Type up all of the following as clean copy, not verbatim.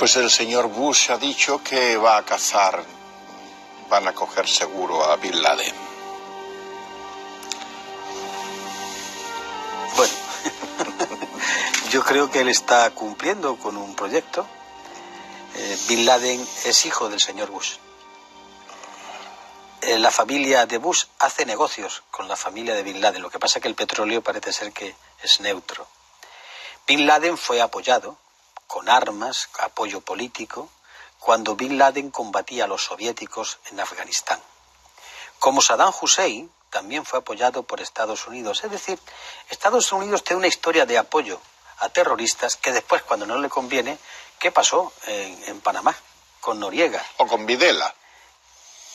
Pues el señor Bush ha dicho que va a cazar, van a coger seguro a Bin Laden. Bueno, yo creo que él está cumpliendo con un proyecto. Bin Laden es hijo del señor Bush. La familia de Bush hace negocios con la familia de Bin Laden. Lo que pasa es que el petróleo parece ser que es neutro. Bin Laden fue apoyado con armas, apoyo político, cuando Bin Laden combatía a los soviéticos en Afganistán. Como Saddam Hussein también fue apoyado por Estados Unidos. Es decir, Estados Unidos tiene una historia de apoyo a terroristas que después, cuando no le conviene, ¿qué pasó en Panamá? Con Noriega. O con Videla.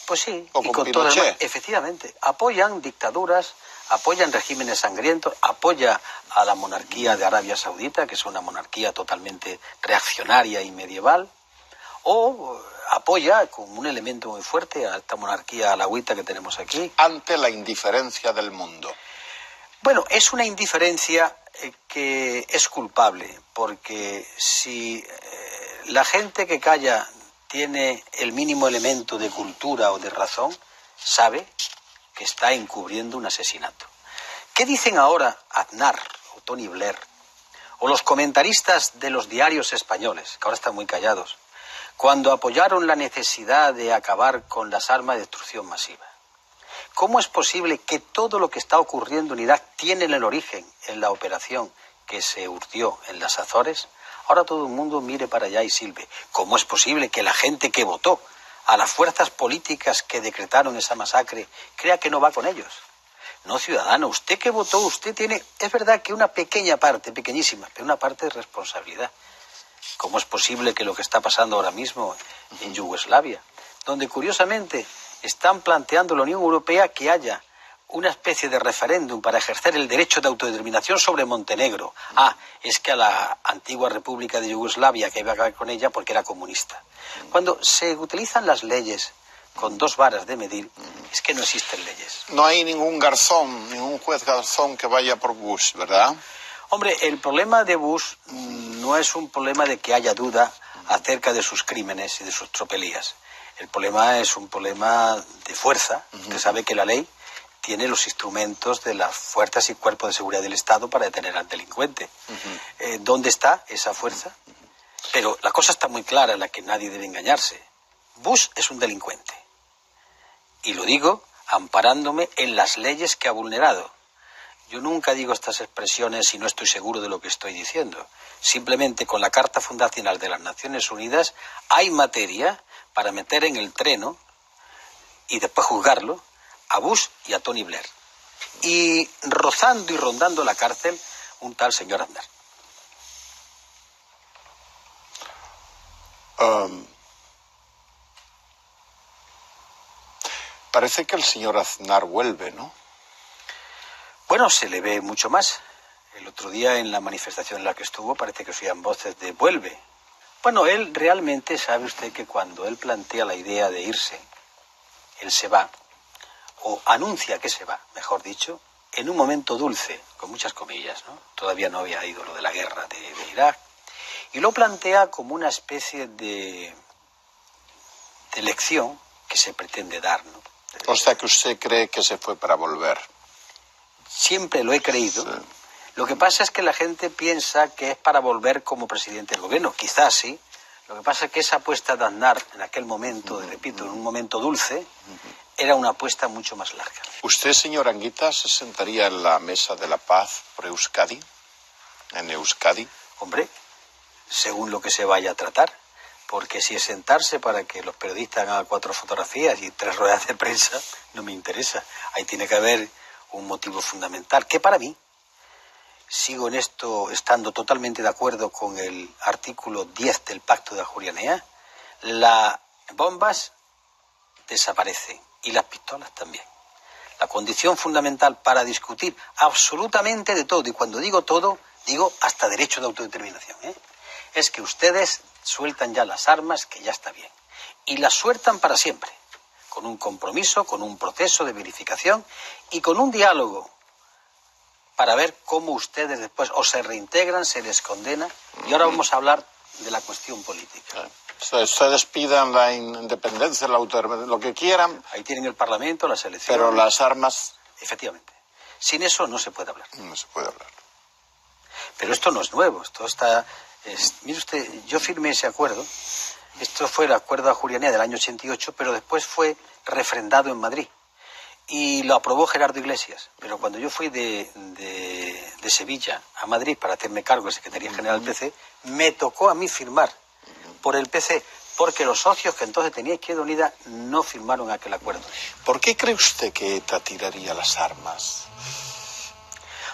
Pues sí, o y con con todo el Pinochet. efectivamente, apoyan dictaduras, apoyan regímenes sangrientos, apoya a la monarquía de Arabia Saudita, que es una monarquía totalmente reaccionaria y medieval, o apoya como un elemento muy fuerte a esta monarquía alauita que tenemos aquí. Ante la indiferencia del mundo. Bueno, es una indiferencia que es culpable, porque si la gente que calla tiene el mínimo elemento de cultura o de razón, sabe que está encubriendo un asesinato. ¿Qué dicen ahora Aznar o Tony Blair o los comentaristas de los diarios españoles, que ahora están muy callados, cuando apoyaron la necesidad de acabar con las armas de destrucción masiva? ¿Cómo es posible que todo lo que está ocurriendo en Irak tiene el origen en la operación que se urdió en las Azores? Ahora todo el mundo mire para allá y silbe. ¿Cómo es posible que la gente que votó a las fuerzas políticas que decretaron esa masacre crea que no va con ellos? No, ciudadano, usted que votó, usted tiene, es verdad que una pequeña parte, pequeñísima, pero una parte de responsabilidad. ¿Cómo es posible que lo que está pasando ahora mismo en Yugoslavia, donde curiosamente están planteando la Unión Europea que haya una especie de referéndum para ejercer el derecho de autodeterminación sobre Montenegro? Ah, es que a la antigua República de Yugoslavia, que iba a acabar con ella porque era comunista. Cuando se utilizan las leyes con dos varas de medir, es que no existen leyes. No hay ningún garzón, ningún juez garzón que vaya por Bush, ¿verdad? Hombre, el problema de Bush no es un problema de que haya duda acerca de sus crímenes y de sus tropelías. El problema es un problema de fuerza. Usted sabe que la ley tiene los instrumentos de las fuerzas y cuerpos de seguridad del Estado para detener al delincuente. ¿Dónde está esa fuerza? Pero la cosa está muy clara, en la que nadie debe engañarse. Bush es un delincuente. Y lo digo amparándome en las leyes que ha vulnerado. Yo nunca digo estas expresiones si no estoy seguro de lo que estoy diciendo. Simplemente con la Carta Fundacional de las Naciones Unidas hay materia para meter en el treno y después juzgarlo a Bush y a Tony Blair. Y rozando y rondando la cárcel un tal señor Aznar. Parece que el señor Aznar vuelve, ¿no? Bueno, se le ve mucho más. El otro día en la manifestación en la que estuvo parece que se oían voces de vuelve. Bueno, él realmente sabe usted que cuando él plantea la idea de irse, él se va, o anuncia que se va, mejor dicho, en un momento dulce, con muchas comillas, ¿no? Todavía no había ido lo de la guerra de Irak, y lo plantea como una especie de lección que se pretende dar, ¿no? O sea que usted cree que se fue para volver. Siempre lo he creído. Sí. Lo que pasa es que la gente piensa que es para volver como presidente del gobierno. Quizás sí. Lo que pasa es que esa apuesta de Aznar en aquel momento, repito, en un momento dulce, era una apuesta mucho más larga. ¿Usted, señor Anguita, se sentaría en la mesa de la paz por Euskadi? ¿En Euskadi? Hombre, según lo que se vaya a tratar. Porque si es sentarse para que los periodistas hagan 4 fotografías y 3 ruedas de prensa, no me interesa. Ahí tiene que haber un motivo fundamental, que para mí, sigo en esto estando totalmente de acuerdo con el artículo 10 del Pacto de Ajuria-Enea, las bombas desaparecen y las pistolas también. La condición fundamental para discutir absolutamente de todo, y cuando digo todo, digo hasta derecho de autodeterminación, es que ustedes sueltan ya las armas, que ya está bien, y las sueltan para siempre, con un compromiso, con un proceso de verificación y con un diálogo para ver cómo ustedes después o se reintegran, se les condena. Y ahora vamos a hablar de la cuestión política. Ustedes pidan la independencia, la autodeterminación, lo que quieran. Ahí tienen el Parlamento, las elecciones. Pero las armas... Efectivamente. Sin eso no se puede hablar. No se puede hablar. Pero esto no es nuevo, esto está... mire usted, yo firmé ese acuerdo, esto fue el acuerdo de Ajuria del año 88, pero después fue refrendado en Madrid y lo aprobó Gerardo Iglesias. Pero cuando yo fui de Sevilla a Madrid para hacerme cargo de Secretaría General del PC, me tocó a mí firmar por el PC, porque los socios que entonces tenía Izquierda Unida no firmaron aquel acuerdo. ¿Por qué cree usted que ETA tiraría las armas?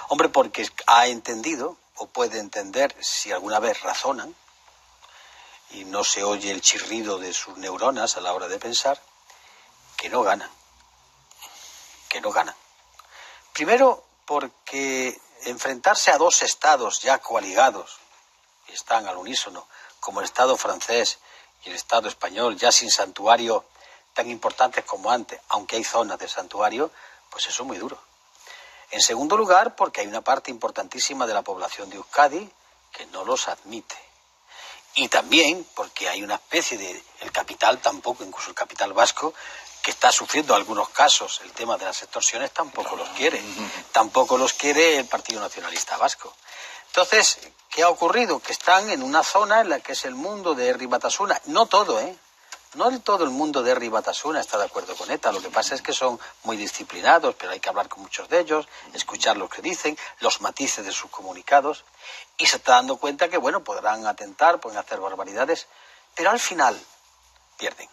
Hombre, porque ha entendido, o puede entender, si alguna vez razonan, y no se oye el chirrido de sus neuronas a la hora de pensar, que no ganan. Que no ganan. Primero, porque enfrentarse a dos estados ya coaligados, que están al unísono, como el Estado francés y el Estado español, ya sin santuario tan importantes como antes, aunque hay zonas de santuario, pues eso es muy duro. En segundo lugar, porque hay una parte importantísima de la población de Euskadi que no los admite. Y también porque hay una especie de... el capital tampoco, incluso el capital vasco, que está sufriendo algunos casos, el tema de las extorsiones tampoco los quiere. Tampoco los quiere el Partido Nacionalista Vasco. Entonces, ¿qué ha ocurrido? Que están en una zona en la que es el mundo de Herri Batasuna. No todo, No todo el mundo de Herri Batasuna está de acuerdo con ETA. Lo que pasa es que son muy disciplinados, pero hay que hablar con muchos de ellos, escuchar lo que dicen, los matices de sus comunicados, y se está dando cuenta que, bueno, podrán atentar, pueden hacer barbaridades, pero al final pierden.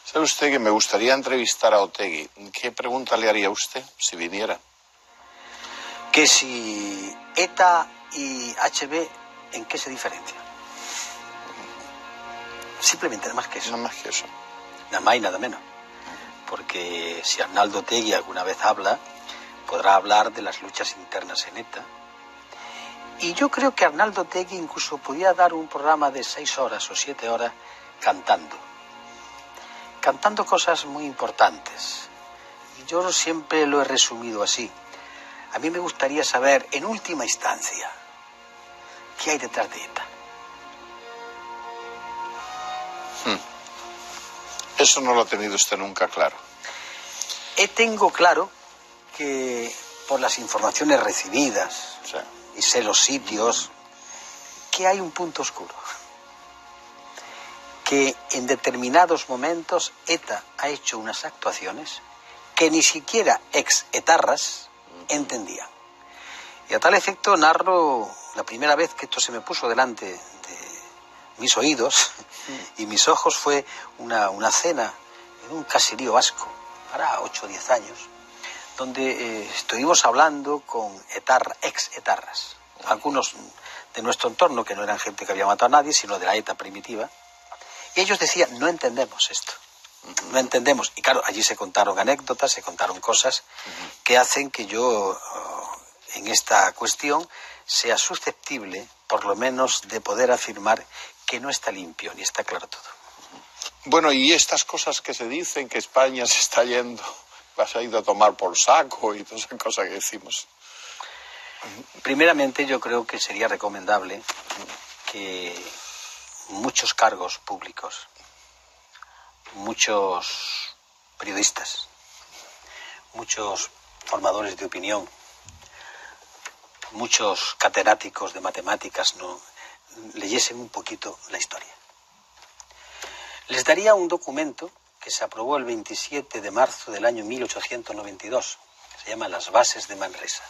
¿Sabe usted que me gustaría entrevistar a Otegi? ¿Qué pregunta le haría usted si viniera? Que si ETA y HB, ¿en qué se diferencian? Simplemente, nada más que eso. Nada más que eso. Nada más y nada menos. Porque si Arnaldo Otegi alguna vez habla, podrá hablar de las luchas internas en ETA. Y yo creo que Arnaldo Otegi incluso podía dar un programa de 6 horas o 7 horas cantando. Cantando cosas muy importantes. Y yo siempre lo he resumido así. A mí me gustaría saber, en última instancia, qué hay detrás de ETA. Eso no lo ha tenido usted nunca claro. Tengo claro que por las informaciones recibidas, Sí. y sé los sitios, que hay un punto oscuro. Que en determinados momentos ETA ha hecho unas actuaciones que ni siquiera ex-etarras entendían. Y a tal efecto narro la primera vez que esto se me puso delante de mis oídos y mis ojos fue una cena en un caserío vasco, para 8 o 10 años, donde estuvimos hablando con ex-etarras, algunos de nuestro entorno, que no eran gente que había matado a nadie, sino de la ETA primitiva, y ellos decían, no entendemos esto, no entendemos. Y claro, allí se contaron anécdotas, se contaron cosas que hacen que yo, en esta cuestión, sea susceptible, por lo menos, de poder afirmar que no está limpio, ni está claro todo. Bueno, y estas cosas que se dicen, que España se está yendo, se ha ido a tomar por saco y todas esas cosas que decimos. Primeramente, yo creo que sería recomendable que muchos cargos públicos, muchos periodistas, muchos formadores de opinión, muchos catedráticos de matemáticas leyesen un poquito la historia. Les daría un documento que se aprobó el 27 de marzo del año 1892, que se llama Las Bases de Manresa,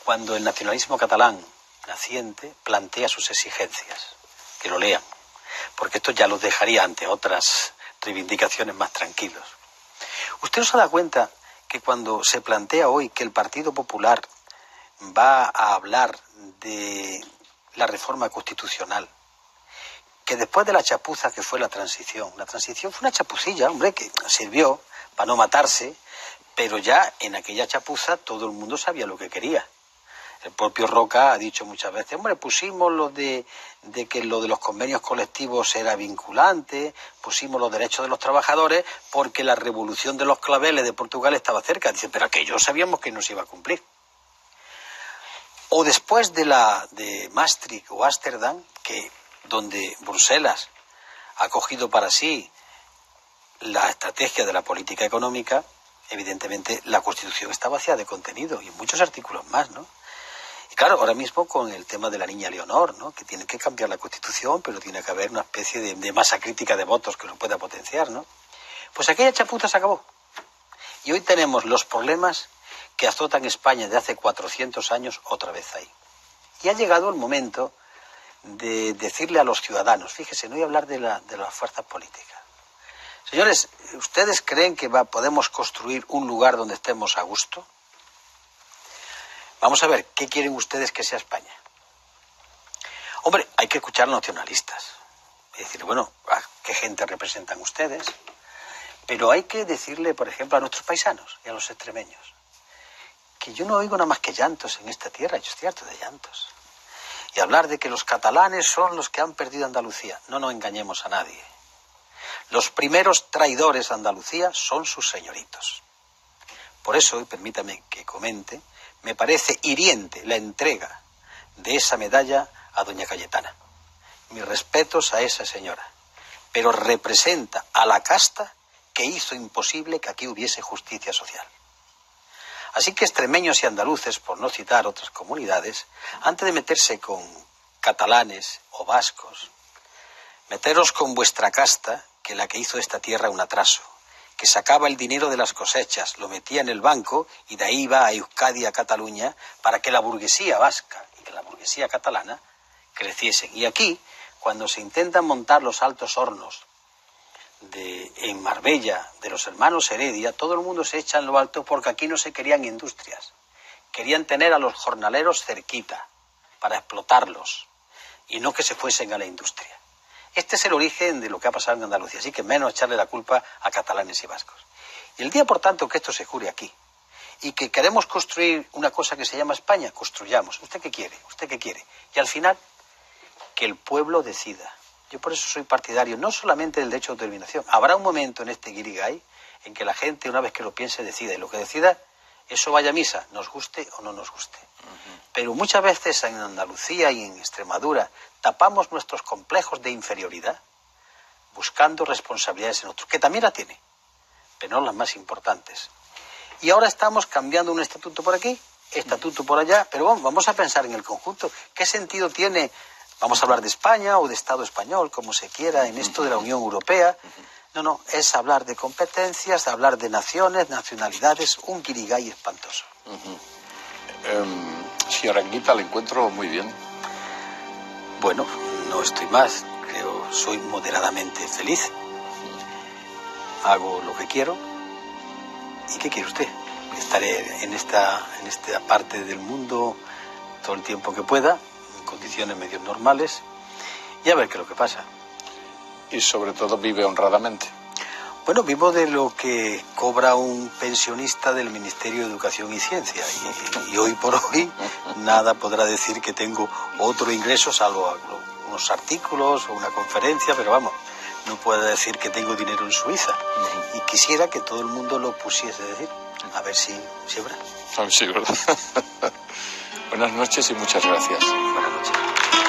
cuando el nacionalismo catalán naciente plantea sus exigencias. Que lo lean, porque esto ya los dejaría ante otras reivindicaciones más tranquilos. ¿Usted no se da cuenta que cuando se plantea hoy que el Partido Popular va a hablar de la reforma constitucional, que después de la chapuza que fue la transición fue una chapucilla, hombre, que sirvió para no matarse, pero ya en aquella chapuza todo el mundo sabía lo que quería? El propio Roca ha dicho muchas veces, hombre, pusimos lo de que lo de los convenios colectivos era vinculante, pusimos los derechos de los trabajadores porque la revolución de los claveles de Portugal estaba cerca. Dice, pero aquello sabíamos que no se iba a cumplir. O después de Maastricht o Ámsterdam, que donde Bruselas ha cogido para sí la estrategia de la política económica, evidentemente la Constitución está vacía de contenido y muchos artículos más, ¿no? Y claro, ahora mismo con el tema de la niña Leonor, ¿no? Que tiene que cambiar la Constitución, pero tiene que haber una especie de masa crítica de votos que lo pueda potenciar, ¿no? Pues aquella chapuza se acabó. Y hoy tenemos los problemas que azotan España de hace 400 años otra vez ahí. Y ha llegado el momento de decirle a los ciudadanos, fíjese, no voy a hablar de las fuerzas políticas. Señores, ¿ustedes creen que podemos construir un lugar donde estemos a gusto? Vamos a ver, ¿qué quieren ustedes que sea España? Hombre, hay que escuchar a los nacionalistas. Es decir, bueno, ¿a qué gente representan ustedes? Pero hay que decirle, por ejemplo, a nuestros paisanos y a los extremeños, que yo no oigo nada más que llantos en esta tierra, yo estoy harto de llantos. Y hablar de que los catalanes son los que han perdido Andalucía. No nos engañemos a nadie. Los primeros traidores a Andalucía son sus señoritos. Por eso, y permítame que comente, me parece hiriente la entrega de esa medalla a doña Cayetana. Mis respetos a esa señora, pero representa a la casta que hizo imposible que aquí hubiese justicia social. Así que extremeños y andaluces, por no citar otras comunidades, antes de meterse con catalanes o vascos, meteros con vuestra casta, que la que hizo esta tierra un atraso, que sacaba el dinero de las cosechas, lo metía en el banco y de ahí iba a Euskadi, a Cataluña, para que la burguesía vasca y que la burguesía catalana creciesen. Y aquí, cuando se intentan montar los altos hornos en Marbella de los hermanos Heredia, todo el mundo se echa en lo alto porque aquí no se querían industrias. Querían tener a los jornaleros cerquita para explotarlos y no que se fuesen a la industria. Este es el origen de lo que ha pasado en Andalucía, así que menos echarle la culpa a catalanes y vascos. Y el día, por tanto, que esto se jure aquí y que queremos construir una cosa que se llama España, construyamos. ¿Usted qué quiere? ¿Usted qué quiere? Y al final, que el pueblo decida. Yo por eso soy partidario no solamente del derecho de autodeterminación. Habrá un momento en este guirigay en que la gente, una vez que lo piense, decida. Y lo que decida, eso vaya a misa, nos guste o no nos guste. Pero muchas veces en Andalucía y en Extremadura tapamos nuestros complejos de inferioridad buscando responsabilidades en otros, que también la tiene, pero no las más importantes. Y ahora estamos cambiando un estatuto por aquí, estatuto por allá, pero vamos a pensar en el conjunto. ¿Qué sentido tiene? Vamos a hablar de España o de Estado español, como se quiera, en esto de la Unión Europea. No, es hablar de competencias, hablar de naciones, nacionalidades, un guirigay espantoso. Señora Anguita, le encuentro muy bien. Bueno, no estoy más, creo, soy moderadamente feliz. Hago lo que quiero. ¿Y qué quiere usted? Estaré en esta parte del mundo todo el tiempo que pueda, en condiciones medio normales, y a ver qué es lo que pasa. Y sobre todo vive honradamente. Bueno, vivo de lo que cobra un pensionista del Ministerio de Educación y Ciencia. Y hoy por hoy nada podrá decir que tengo otro ingreso, salvo unos artículos o una conferencia, pero vamos, no puedo decir que tengo dinero en Suiza. Y quisiera que todo el mundo lo pusiese a decir, a ver si habrá. Sí, ¿verdad? Buenas noches y muchas gracias. Buenas noches.